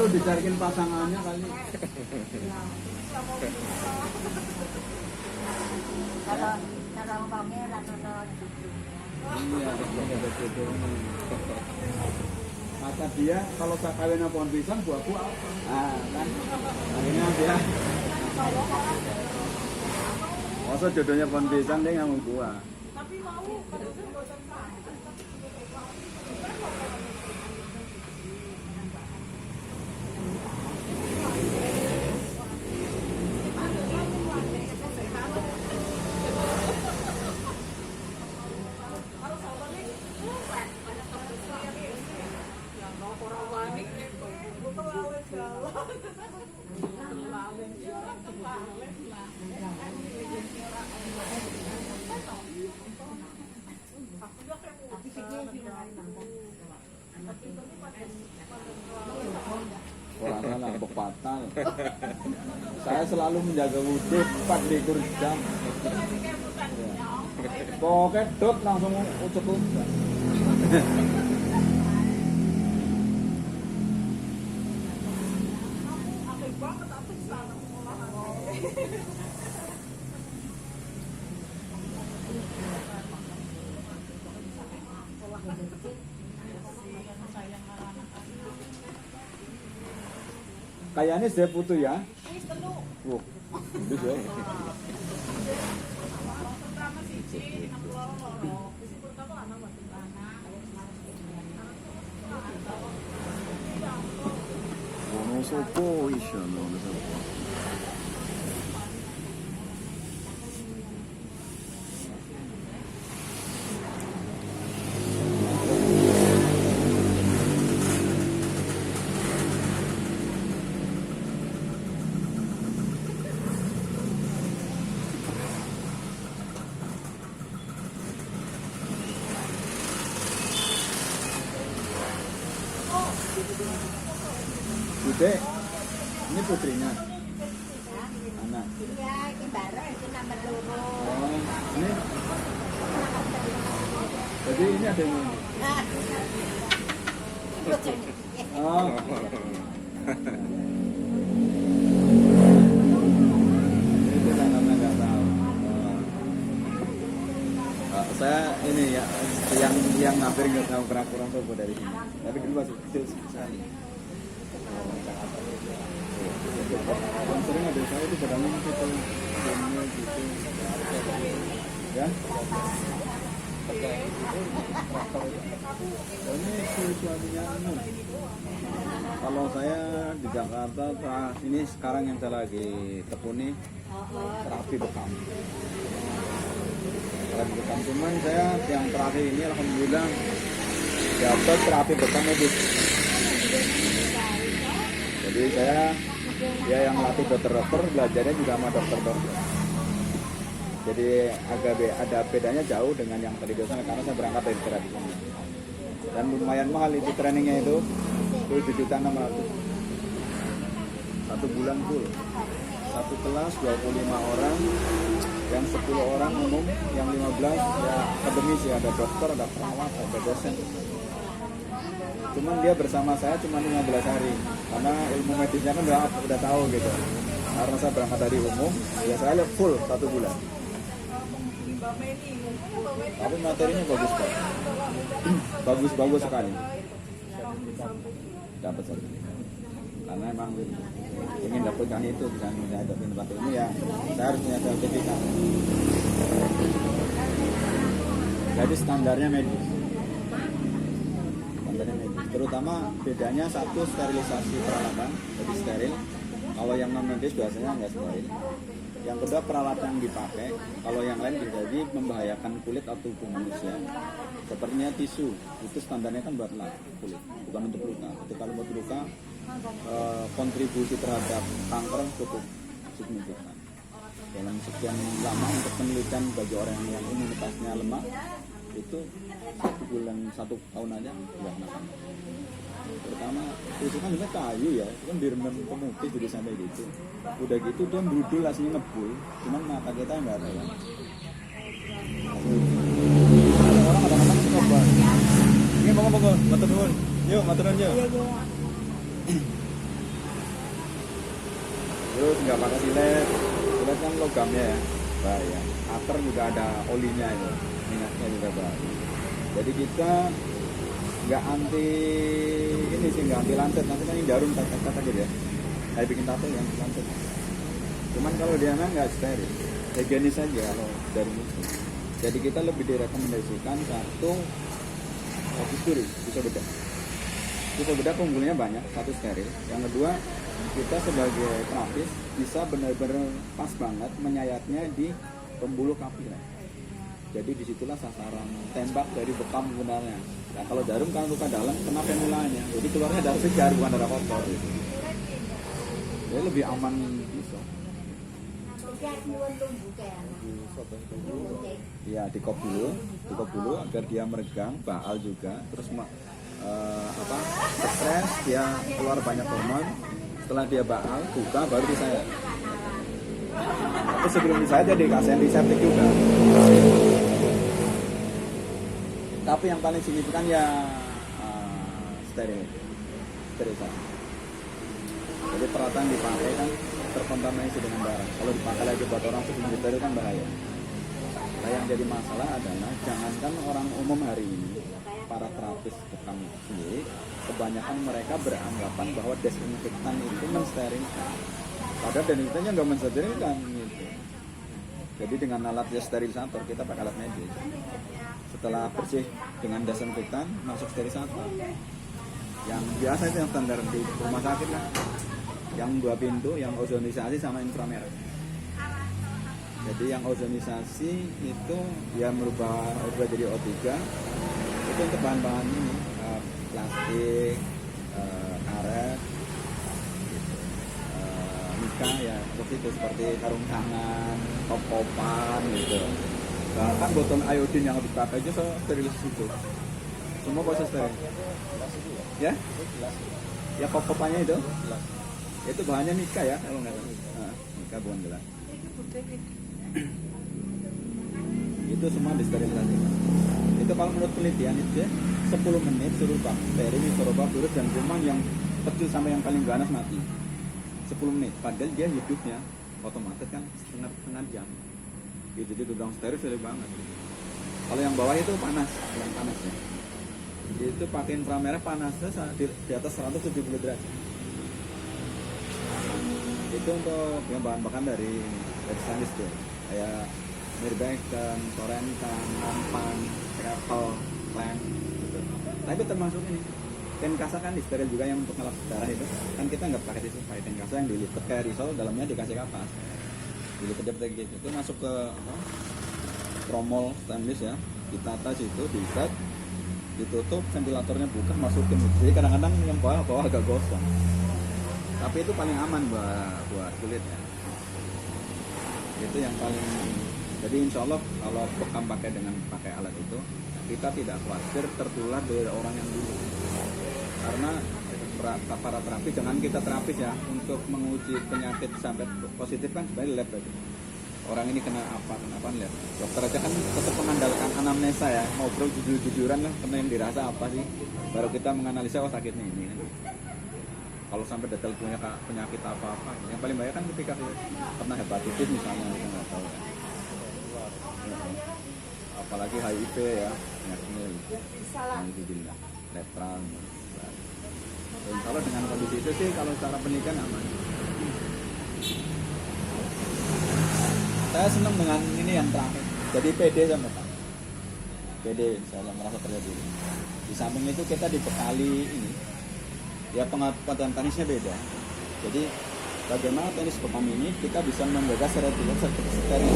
perlu dicariin pasangannya kali. Kalau umpamanya rata-rata Iya, ada jodohnya. Kata dia kalau tak kawin pohon pisang buah-buah apa? Ah, kan akhirnya dia masa jodohnya pohon pisang dia nggak mau buah. Orangnya lampok patah. Saya selalu menjaga wudhu 4 jam. Pokoknya dot langsung ucap-ucap. Kayaknya saya putu ya. Wah, bagus ya. Wono sopo iso wono sopo. Bude, ini putrinya. Anak. ya ini baru itu nomor 2. Oh, ini. Jadi ini ada yang ini. Oh. Itu saya nggak tahu. Saya ini ya yang hampir nggak tahu kurang tahu dari sini. Tapi dulu masih kecil sekali. Yang sering ada saya itu barangnya gitu, gitu, ya. Ini suaminya anu. Kalau saya di Jakarta, ini sekarang yang saya lagi tekuni terapi bekam. Terapi bekam, cuman saya yang terakhir ini alhamdulillah dapat terapi bekam medis. Jadi saya ya yang latih dokter-dokter belajarnya juga sama dokter-dokter. Jadi ada bedanya jauh dengan yang tadi dosen karena saya berangkat dari tradisional. Dan lumayan mahal itu trainingnya itu 7.600.000. 1 bulan full. Satu kelas 25 orang, yang 10 orang umum, yang 15 ya akademis ya, ada dokter, ada perawat, ada dosen. Cuman dia bersama saya cuma 15 hari karena ilmu medisnya kan udah tahu gitu. Karena saya berangkat dari umum, ya saya full 1 bulan. Tapi materinya bagus kok. Bagus sekali. Dapat sertifikat. Karena emang ingin dapatkan itu, bisa menghadapi tempat ilmu ya saya harus punya sertifikat. Jadi standarnya medis. Terutama bedanya satu sterilisasi peralatan, jadi steril. Kalau yang non medis biasanya nggak steril. Yang kedua peralatan yang dipakai, kalau yang lain bisa jadi membahayakan kulit atau tubuh manusia. Sepertinya tisu, itu standarnya kan buat kulit, bukan untuk luka. Jadi kalau buat luka, kontribusi terhadap kanker cukup signifikan. Dalam sekian lama untuk penelitian bagi orang yang imunitasnya lemah, itu 1 tahun aja udah makan. Pertama itu kan juga kayu ya, itu kan direndam pemutih jadi sampai gitu. Udah gitu dia brudul aslinya ngebul, cuman mata kita nggak ada ya. Orang kadang-kadang suka banget. Ini monggo, matur nuwun. Yuk, matur nuwun yuk. Terus nggak pakai silet, silet kan logamnya ya, bahaya. Ater juga ada olinya itu, minyaknya juga bahaya. Jadi kita nggak anti ini sih, nggak anti lancet, nanti kan yang jarum kata gitu ya. Kayak bikin tato yang lancet. Cuman kalau dia nggak steril, higienis aja kalau dari itu. Jadi kita lebih direkomendasikan satu bisturi, pisau bedah. Pisau bedah penggulunya banyak, satu steril. Yang kedua, kita sebagai terapis bisa benar-benar pas banget menyayatnya di pembuluh kapila. Jadi disitulah sasaran tembak dari bekam sebenarnya. Nah kalau jarum kan luka dalam, kena penulanya. Jadi keluarnya darah segar bukan darah kotor. Gitu. Jadi lebih aman pisau. Iya, dikop dulu agar dia meregang, baal juga, terus stres, dia keluar banyak hormon. Setelah dia baal, buka, baru disayat. Tapi sebelum disayat dia dikasih antiseptik juga. Tapi yang paling signifikan ya sterilisasi. Jadi peralatan dipakai kan terkontaminasi dengan darah. Kalau dipakai lagi buat orang sebelum steril kan bahaya. Nah yang jadi masalah adalah jangankan orang umum hari ini, para terapis bekam sendiri, kebanyakan mereka beranggapan bahwa desinfektan itu mensterilkan. Padahal desinfektannya nggak mensterilkan gitu. Jadi dengan alat sterilisator, kita pakai alat medis. Setelah bersih dengan desinfektan, masuk sterilisator. Yang biasa itu yang standar di rumah sakit lah. Yang 2 pintu, yang ozonisasi sama inframerah. Jadi yang ozonisasi itu dia merubah jadi O3. Itu untuk bahan-bahan ini, plastik, karet, mika ya, terus itu seperti sarung tangan, top-topan gitu. Bahkan botol iodin yang dipakai aja sterilisasi itu. Semua bisa steril. Ya? Ya pop-popannya itu. Itu bahannya mika ya kalau nggak salah. Mika bukan gelas. Itu semua disterilisasi. Itu kalau menurut penelitian itu 10 menit suruh bakteri, mikroba, virus dan kuman yang kecil sampai yang paling ganas mati. 10 menit. Padahal dia hidupnya otomatis kan setengah jam. Gitu, jadi udang steril banget. Kalau yang bawah itu panas, yang panas ya. Itu pakai inframerah panasnya di atas 170 derajat. Itu untuk yang bahan bakan dari stainless steel kayak Mirbecken, Torentan, Nampan, Travel, Clamp gitu. Tapi termasuk ini Tenkasa kan disteril juga yang untuk ngelap darah itu kan kita nggak pakai tisu, pakai Tenkasa yang dilipat kayak risol, dalamnya dikasih kapas, dilipat gitu. Itu masuk ke tromol stainless ya, ditata situ, diikat, ditutup, ventilatornya buka, masukin. Jadi kadang-kadang yang bawah agak gosong. Tapi itu paling aman buat kulit ya. Itu yang paling. Jadi insya Allah kalau bekam pakai alat itu, kita tidak khawatir tertular dari orang yang dulu. Karena para terapis, jangan kita terapis ya, untuk menguji penyakit sampai positif kan sebenarnya lab itu. Orang ini kena apa lihat. Dokter aja kan tetap mengandalkan anamnesa ya, ngobrol jujur-jujuran lah, kena yang dirasa apa sih, baru kita menganalisa oh sakitnya ini. Kalau sampai detail punya penyakit apa-apa, yang paling bahaya kan ketika pernah hepatitis misalnya, kita nggak tahu ya. Apalagi HIV ya, penyakitnya alhamdulillah, letral. Dan kalau dengan kondisi itu sih, kalau secara pendidikan aman. Saya senang dengan ini yang terakhir, jadi PD sama Pak. PD saya merasa terjadi. Di samping itu kita dibekali ini. Ya pengetahuan teknisnya beda. Jadi bagaimana teknis bekam ini kita bisa menjaga sterilitas baik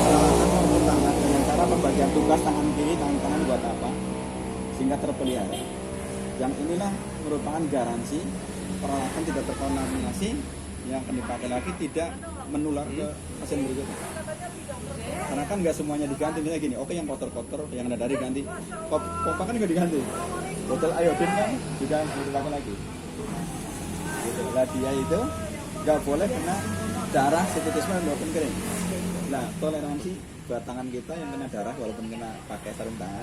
peralatan maupun tangan dengan cara pembagian tugas tangan kiri, tangan kanan buat apa sehingga terpelihara. Yang inilah merupakan garansi peralatan tidak terkontaminasi yang akan dipakai lagi tidak menular ke pasien berikutnya. Karena kan nggak semuanya diganti, misalnya gini, oke yang kotor-kotor, yang ada dari ganti, pompa kan nggak diganti, botol iodin kan juga dipakai lagi. Gitu. Lah dia itu nggak boleh kena darah, septisme maupun kering. Nah toleransi buat tangan kita yang kena darah walaupun kena pakai sarung tangan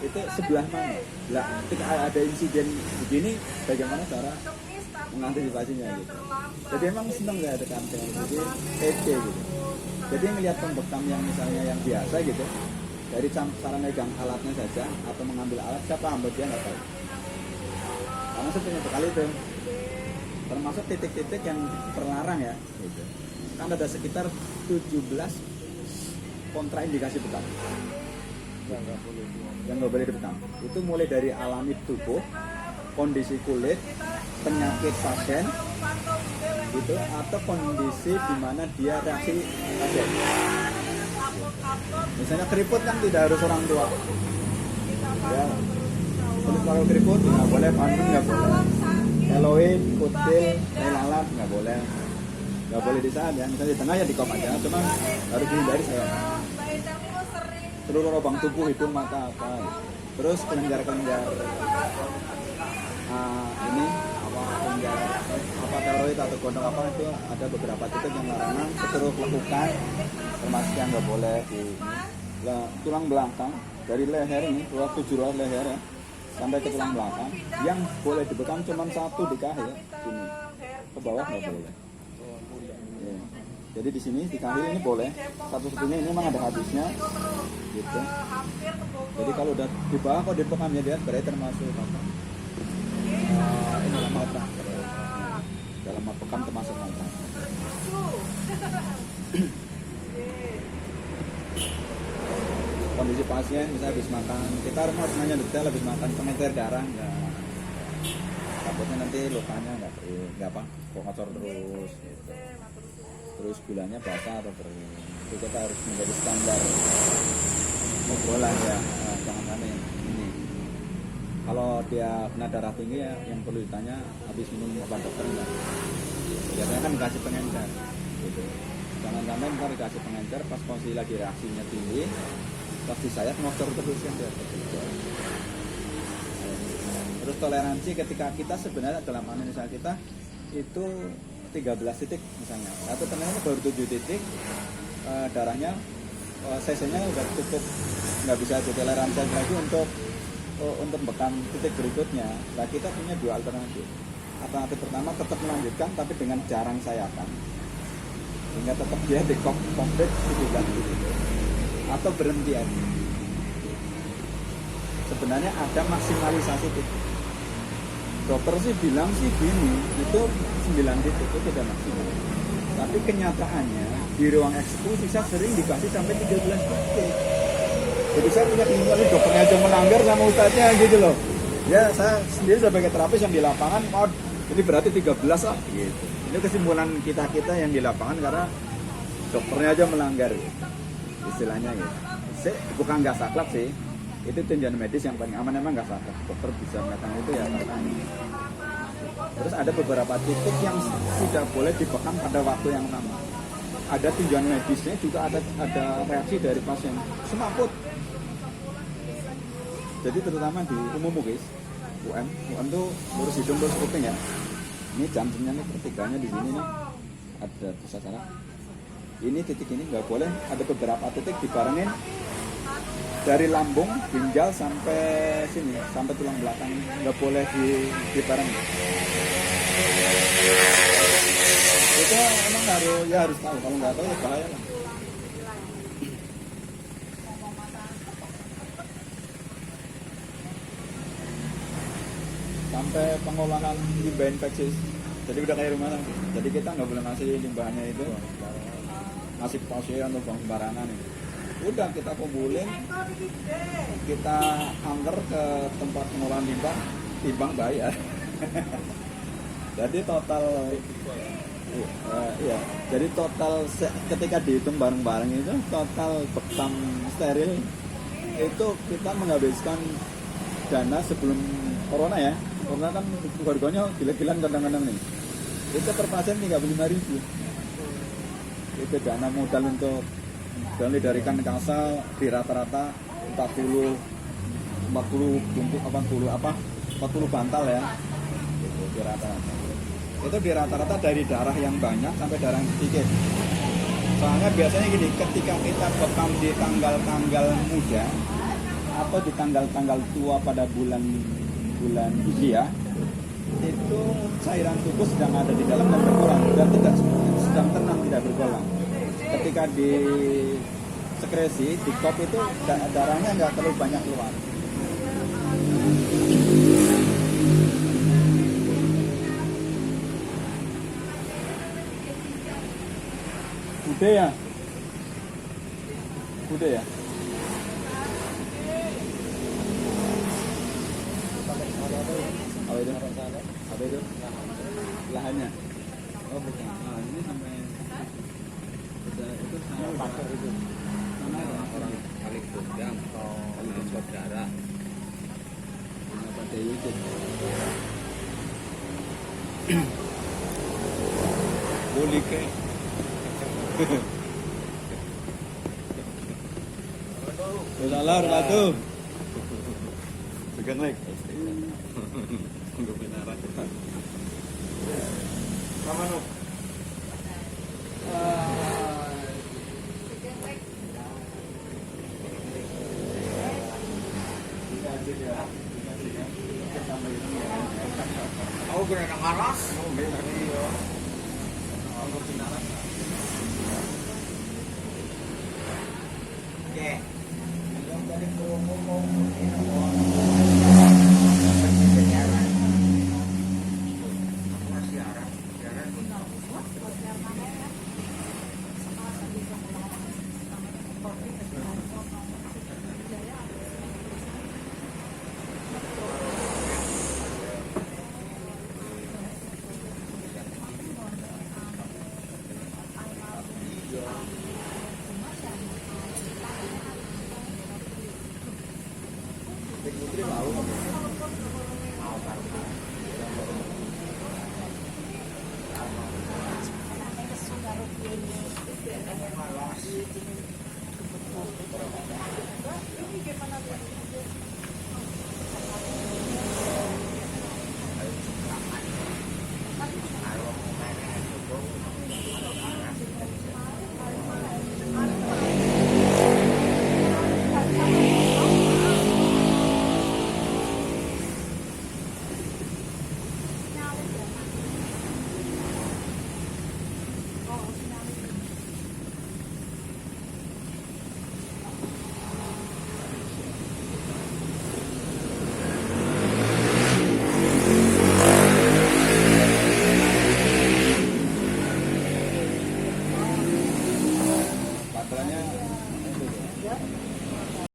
itu sebelah mana? Lah, ketika ada insiden begini, bagaimana cara mengantisipasinya gitu? Jadi emang seneng nggak ada kampanye, jadi pede gitu. Jadi ngelihat pembekam yang misalnya yang biasa gitu, dari cara megang alatnya saja atau mengambil alat siapa hamba dia nggak tahu. Karena saya punya bekal itu, termasuk titik-titik yang terlarang ya. Gitu. Kan ada sekitar 17 kontraindikasi bekam yang nggak boleh dibekam. Itu mulai dari alami tubuh, kondisi kulit, penyakit pasien, gitu, atau kondisi di mana dia reaksi pasien. Misalnya keriput kan tidak harus orang tua. Ya, kalau keriput nggak boleh, pantun nggak boleh, Halloween, kutil, lalat nggak boleh di saat ya. Misalnya di tengah ya di kop aja, cuma harus dihindari saya. Seluruh lubang tubuh, hidung, mata, apa. Terus kelenjar-kelenjar ini apa teroid atau gondong apa itu ada beberapa titik yang larangan. Seluruh lekukan termasuk yang nggak boleh di tulang belakang dari leher ini, tujuh ruas leher ya, sampai ke tulang belakang yang boleh dibekam cuma satu di kahil sini, ke bawah nggak boleh. Ya. Jadi di sini di kahil ini boleh, satu-satunya ini memang ada habisnya gitu. Jadi kalau udah di bawah kok dibekamnya dia berarti termasuk apa? Ini malprak. Dalam bekam termasuk malprak. Kondisi pasien misalnya habis makan, kita harus nanya detail habis makan pengencer darah enggak, takutnya nanti lukanya enggak apa kok ngocor terus gitu. Terus gulanya basah atau kering, itu kita harus menjadi standar obrolan ya. Jangan aneh ini kalau dia kena darah tinggi ya yang perlu ditanya habis minum obat dokter enggak, biasanya kan dikasih pengencer gitu. Jangan sampai ntar dikasih pengencer pas kondisi lagi reaksinya tinggi, pas disayat ngocor terus kan dia. Terus toleransi ketika kita sebenarnya dalam analisa kita itu 13 titik misalnya, atau ternyata baru 7 titik, darahnya cc-nya udah cukup, nggak bisa toleransi lagi untuk bekam titik berikutnya. Nah kita punya dua alternatif. Alternatif pertama tetap melanjutkan tapi dengan jarang sayatan, sehingga tetap dia di komplit 17 titik, atau berhenti aja. Sebenarnya ada maksimalisasi titik. Dokter sih bilang sih gini, itu 9 titik itu tidak maksimal. Tapi kenyataannya di ruang eksekusi saya sering dikasih sampai 13 titik. Jadi saya punya kesimpulan dokternya aja melanggar sama ustadznya gitu loh. Ya saya sendiri sebagai terapis yang di lapangan, oh ini berarti 13 lah gitu. Ini kesimpulan kita yang di lapangan karena dokternya aja melanggar gitu. Istilahnya gitu. Bukan nggak saklek sih. Itu tinjauan medis yang paling aman, emang nggak salah dokter bisa mengatakan itu ya karena. Terus ada beberapa titik yang tidak boleh dibekam pada waktu yang sama. Ada tinjauan medisnya juga ada reaksi dari pasien semaput. Jadi terutama di umum guys, UM itu lurus hidung lurus kuping ya. Ini jam-jamnya nih pertiganya di sini nih ada bisa salah. Ini titik ini nggak boleh, ada beberapa titik dibarengin dari lambung, ginjal sampai sini, sampai tulang belakang, nggak boleh dibarengin. Itu emang harus tahu, kalau nggak tahu ya bahaya lah. Sampai pengolahan limbah infeksius, jadi udah kayak rumah sakit. Jadi kita nggak boleh ngasih limbahnya itu, ngasih pasien atau buang sembarangan itu. Udah kita kumpulin, kita angker ke tempat pengolahan limbah, timbang bayar. Jadi total, iya. Jadi total ketika dihitung bareng-bareng itu total bekam steril itu kita menghabiskan dana sebelum corona ya. Corona kan harganya gila-gilaan kadang-kadang nih. Itu per pasien 35.000. Itu dana modal untuk dari ikan kasal di rata-rata 40 bantal ya. Itu di rata-rata. Itu di rata-rata dari darah yang banyak sampai darah yang sedikit. Soalnya biasanya gini, ketika kita bekam di tanggal-tanggal muda atau di tanggal-tanggal tua pada bulan Hijriah, itu cairan tubuh sedang ada di dalam dan berkurang dan tidak sedang tenang, tidak bergolang. Ketika di sekresi di kop itu darahnya nggak terlalu banyak keluar. Udah ya? Udah ya? Apa itu? Apa itu? Lahannya? Oh bukan. Nah, ini sampai itu sama pasar itu. Sama orang kali Gudang, kali saudara. Apa Dewi itu? Boleh ke? Salah batu. Pegang lagi. Enggak benar. Sama no. Oh, kena karas.